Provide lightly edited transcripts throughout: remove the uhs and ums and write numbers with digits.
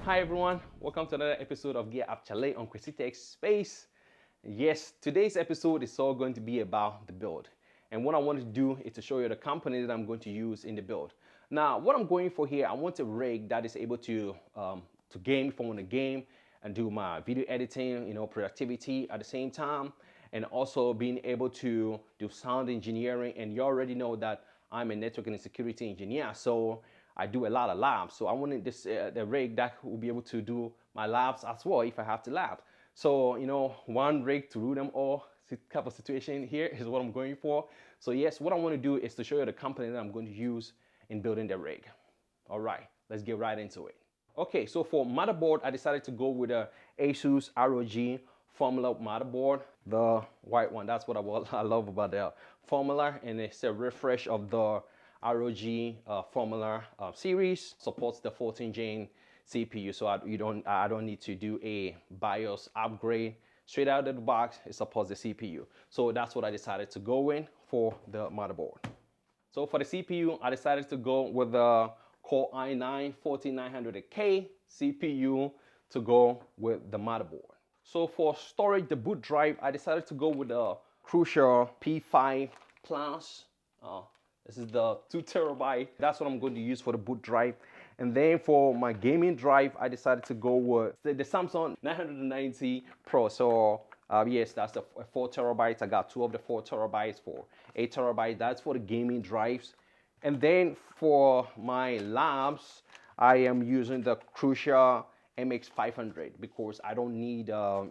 Hi everyone, welcome to another episode of Gear Up Chalet on Crazy Tech Space. Yes, today's episode is all going to be about the build. And what I want to do is to show you the company that I'm going to use in the build. Now, what I'm going for here, I want a rig that is able to game if I want to game and do my video editing, productivity at the same time, and also being able to do sound engineering. And you already know that I'm a network and security engineer, so I do a lot of labs. So I wanted this the rig that will be able to do my labs as well if I have to lab. So one rig to rule them all type of situation here is what I'm going for. So yes, what I want to do is to show you the company that I'm going to use in building the rig. All right, let's get right into it. Okay, so for motherboard, I decided to go with a Asus ROG Formula motherboard, the white one. That's what I love about the Formula, and it's a refresh of the ROG Formula series. Supports the 14-gen CPU, so I don't need to do a BIOS upgrade. Straight out of the box, it supports the CPU. So that's what I decided to go in for the motherboard. So for the CPU, I decided to go with the Core i9-14900K CPU to go with the motherboard. So for storage, the boot drive, I decided to go with the Corsair P5 Plus. This is the 2 terabyte. That's what I'm going to use for the boot drive. And then for my gaming drive, I decided to go with the Samsung 990 Pro. So yes, that's the 4 terabytes. I got 2 of the 4 terabytes for 8 terabytes. That's for the gaming drives. And then for my labs, I am using the Corsair MX500 because I don't need a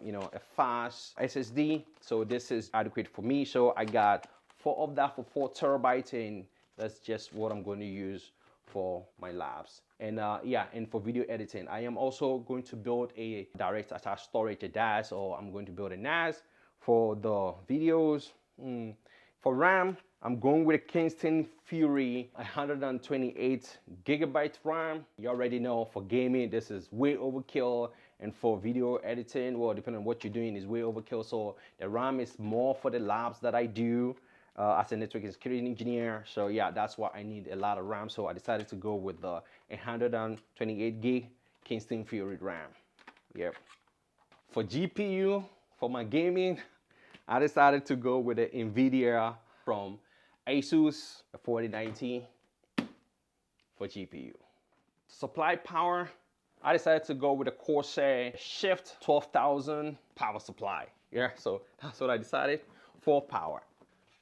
fast SSD. So this is adequate for me. So I got 4 of that for 4 terabytes, and that's just what I'm going to use for my labs. And and for video editing, I am also going to build a direct attached storage, a DAS, or I'm going to build a NAS for the videos. For RAM, I'm going with a Kingston Fury 128 gigabyte RAM. You already know for gaming, this is way overkill. And for video editing, well, depending on what you're doing, is way overkill. So the RAM is more for the labs that I do as a network and security engineer. So yeah, that's why I need a lot of RAM. So I decided to go with the 128 gig Kingston Fury RAM. Yep. For GPU, for my gaming, I decided to go with the NVIDIA from Asus 4090 for GPU. Supply power, I decided to go with the Corsair Shift 12,000 power supply. Yeah, so that's what I decided for power.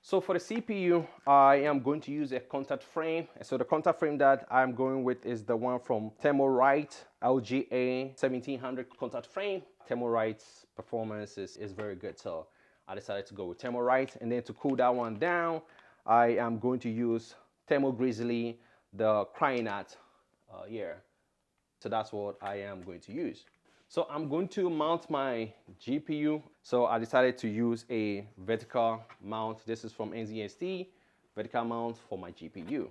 So for the CPU, I am going to use a contact frame. So the contact frame that I'm going with is the one from Thermalright LGA 1700 contact frame. Thermalright's performance is very good, so I decided to go with Thermalright. And then to cool that one down, I am going to use Grizzly, the Kryonaut here. So that's what I am going to use. So I'm going to mount my GPU. So I decided to use a vertical mount. This is from NZXT, vertical mount for my GPU.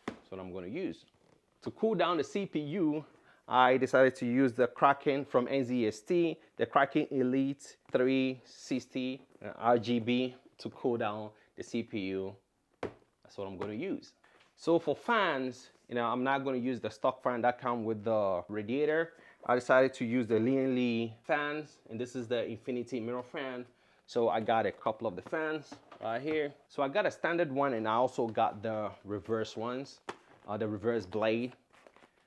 That's what I'm going to use. To cool down the CPU, I decided to use the Kraken from NZXT, the Kraken Elite 360 RGB to cool down the CPU. That's what I'm going to use. So for fans, I'm not going to use the stock fan that comes with the radiator. I decided to use the Lian fans, and this is the Infinity Mirror fan. So I got a couple of the fans right here. So I got a standard one, and I also got the reverse ones, the reverse blade,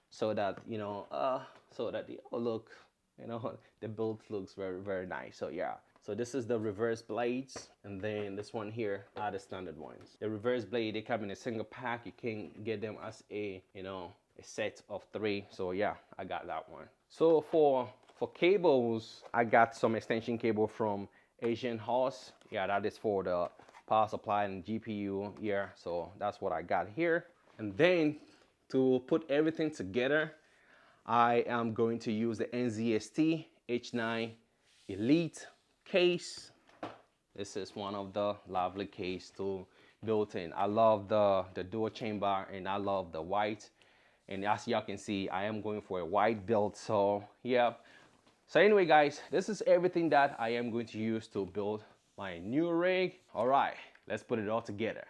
so that the look, the build looks very, very nice. So yeah. So this is the reverse blades, and then this one here are the standard ones. The reverse blade, they come in a single pack. You can get them as a set of 3. So yeah, I got that one. So for cables, I got some extension cable from Asian Horse. Yeah, that is for the power supply and GPU here. So that's what I got here. And then to put everything together, I am going to use the NZXT H9 Elite case. This is one of the lovely case to built in. I love the dual chamber, and I love the white. And as y'all can see, I am going for a white build. So yeah. So anyway, guys, this is everything that I am going to use to build my new rig. All right, let's put it all together.